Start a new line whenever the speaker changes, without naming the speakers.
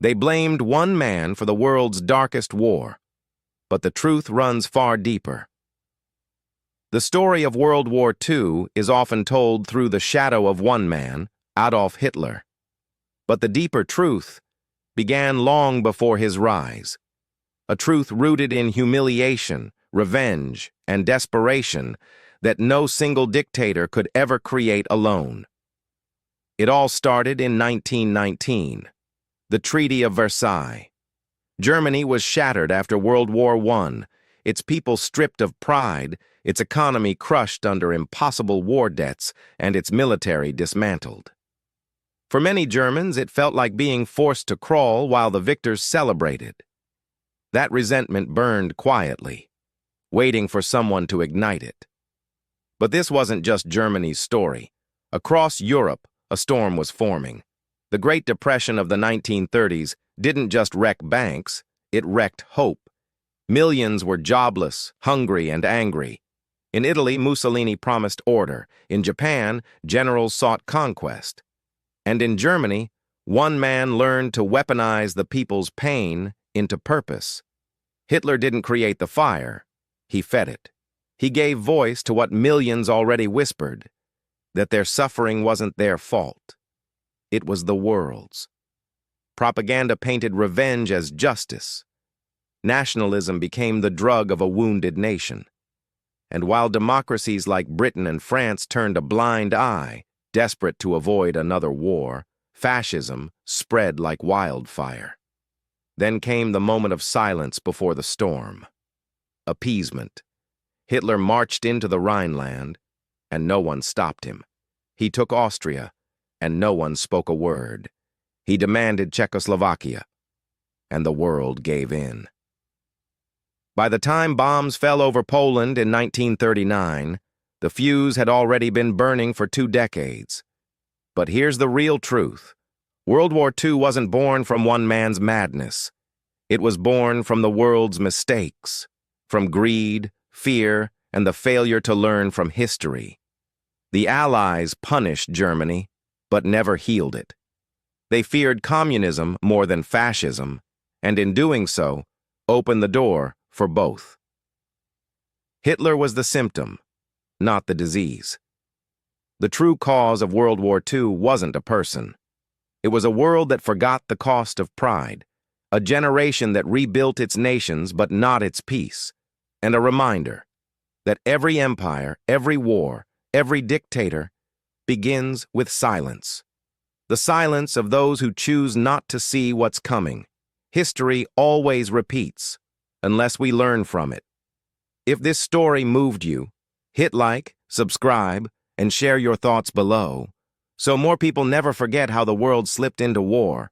They blamed one man for the world's darkest war, but the truth runs far deeper. The story of World War II is often told through the shadow of one man, Adolf Hitler. But the deeper truth began long before his rise, a truth rooted in humiliation, revenge, and desperation that no single dictator could ever create alone. It all started in 1919, the Treaty of Versailles. Germany was shattered after World War I, its people stripped of pride, its economy crushed under impossible war debts, and its military dismantled. For many Germans, it felt like being forced to crawl while the victors celebrated. That resentment burned quietly, waiting for someone to ignite it. But this wasn't just Germany's story. Across Europe, a storm was forming. The Great Depression of the 1930s didn't just wreck banks, it wrecked hope. Millions were jobless, hungry, and angry. In Italy, Mussolini promised order. In Japan, generals sought conquest. And in Germany, one man learned to weaponize the people's pain into purpose. Hitler didn't create the fire, he fed it. He gave voice to what millions already whispered, that their suffering wasn't their fault. It was the world's. Propaganda painted revenge as justice. Nationalism became the drug of a wounded nation. And while democracies like Britain and France turned a blind eye, desperate to avoid another war, fascism spread like wildfire. Then came the moment of silence before the storm. Appeasement. Hitler marched into the Rhineland, and no one stopped him. He took Austria, and no one spoke a word. He demanded Czechoslovakia, and the world gave in. By the time bombs fell over Poland in 1939, the fuse had already been burning for 2 decades. But here's the real truth. World War II wasn't born from one man's madness. It was born from the world's mistakes, from greed, fear, and the failure to learn from history. The Allies punished Germany, but never healed it. They feared communism more than fascism, and in doing so, opened the door for both. Hitler was the symptom, not the disease. The true cause of World War II wasn't a person. It was a world that forgot the cost of pride, a generation that rebuilt its nations but not its peace, and a reminder that every empire, every war, every dictator begins with silence. The silence of those who choose not to see what's coming. History always repeats, unless we learn from it. If this story moved you, hit like, subscribe, and share your thoughts below, so more people never forget how the world slipped into war.